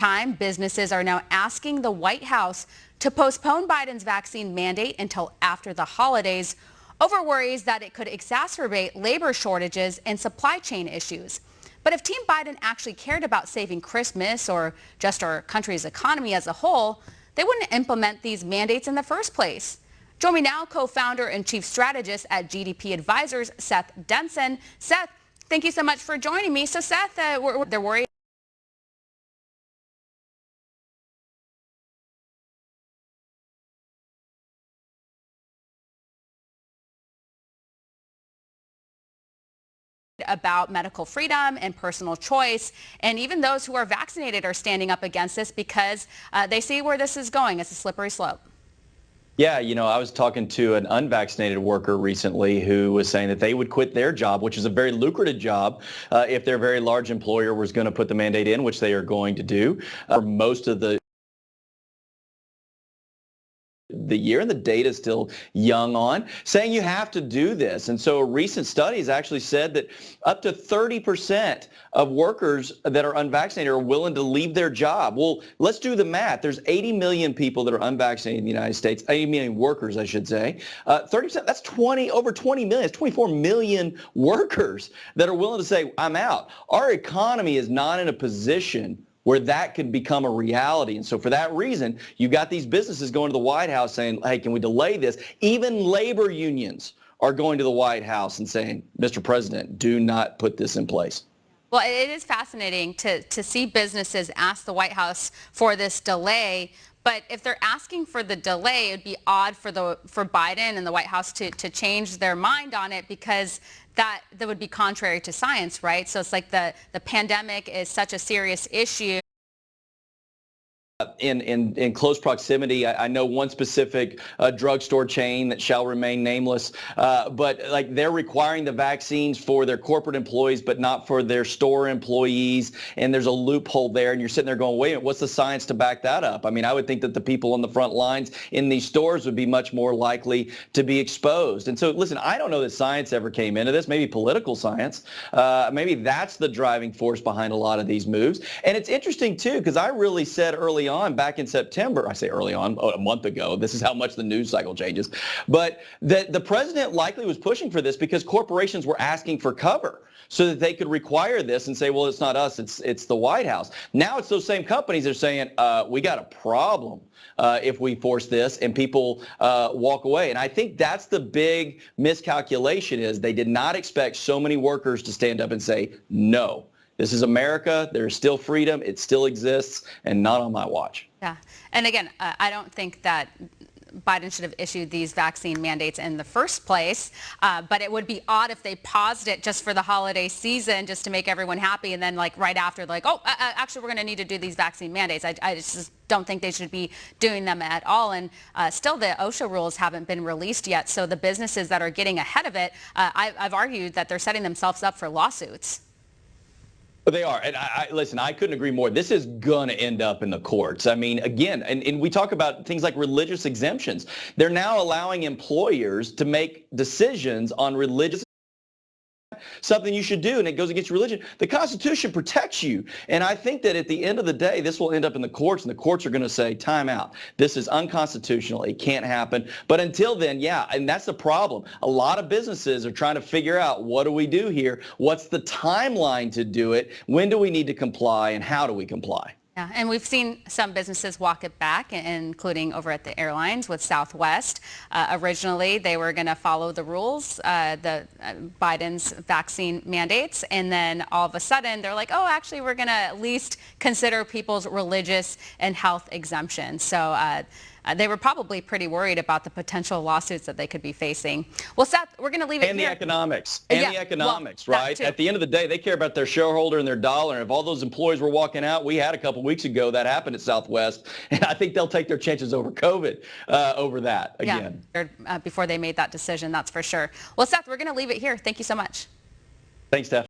Time, businesses are now asking the White House to postpone Biden's vaccine mandate until after the holidays over worries that it could exacerbate labor shortages and supply chain issues. But if Team Biden actually cared about saving Christmas or just our country's economy as a whole, they wouldn't implement these mandates in the first place. Join me now, co-founder and chief strategist at GDP Advisors, Seth Denson. Seth, thank you so much for joining me. So Seth, they're worried about medical freedom and personal choice. And even those who are vaccinated are standing up against this because they see where this is going. It's a slippery slope. Yeah, I was talking to an unvaccinated worker recently who was saying that they would quit their job, which is a very lucrative job, if their very large employer was going to put the mandate in, which they are going to do for most of the year, and the data is still young on, saying you have to do this. And so a recent study has actually said that up to 30% of workers that are unvaccinated are willing to leave their job. Well, let's do the math. There's 80 million people that are unvaccinated in the United States, 80 million workers, I should say. 30%, that's over 20 million, it's 24 million workers that are willing to say, I'm out. Our economy is not in a position where that could become a reality. And so for that reason, you've got these businesses going to the White House saying, hey, can we delay this? Even labor unions are going to the White House and saying, Mr. President, do not put this in place. Well, it is fascinating to see businesses ask the White House for this delay. But if they're asking for the delay, it'd be odd for Biden and the White House to change their mind on it, because that would be contrary to science, right? So it's like the pandemic is such a serious issue. In close proximity, I know one specific drugstore chain that shall remain nameless, but like they're requiring the vaccines for their corporate employees, but not for their store employees. And there's a loophole there, and you're sitting there going, wait a minute, what's the science to back that up? I mean, I would think that the people on the front lines in these stores would be much more likely to be exposed. And so, listen, I don't know that science ever came into this, maybe political science. Maybe that's the driving force behind a lot of these moves. And it's interesting, too, because I really said early on back in September, I say early on, a month ago, this is how much the news cycle changes, but that the president likely was pushing for this because corporations were asking for cover so that they could require this and say, well, it's not us, it's the White House. Now it's those same companies that are saying, we got a problem if we force this, and people walk away. And I think that's the big miscalculation, is they did not expect so many workers to stand up and say, no. This is America. There's still freedom. It still exists, and not on my watch. Yeah. And again, I don't think that Biden should have issued these vaccine mandates in the first place, but it would be odd if they paused it just for the holiday season, just to make everyone happy, and then like right after, like, oh, actually, we're going to need to do these vaccine mandates. I just don't think they should be doing them at all. And still, the OSHA rules haven't been released yet, so the businesses that are getting ahead of it, I've argued that they're setting themselves up for lawsuits. They are. And listen, I couldn't agree more. This is going to end up in the courts. I mean, again, and we talk about things like religious exemptions. They're now allowing employers to make decisions on religious, something you should do, and it goes against religion. The Constitution protects you. And I think that at the end of the day, this will end up in the courts, and the courts are going to say, time out. This is unconstitutional. It can't happen. But until then, yeah, and that's the problem. A lot of businesses are trying to figure out, what do we do here? What's the timeline to do it? When do we need to comply, and how do we comply? Yeah, and we've seen some businesses walk it back, including over at the airlines with Southwest. Originally, they were going to follow the rules, Biden's vaccine mandates, and then all of a sudden, they're like, oh, actually, we're going to at least consider people's religious and health exemptions. So they were probably pretty worried about the potential lawsuits that they could be facing. Well, Seth, we're going to leave it here. And the economics. And the economics, right? At the end of the day, they care about their shareholder and their dollar. And if all those employees were walking out, we had a couple weeks ago that happened at Southwest. And I think they'll take their chances over COVID over that again. Yeah, before they made that decision, that's for sure. Well, Seth, we're going to leave it here. Thank you so much. Thanks, Steph.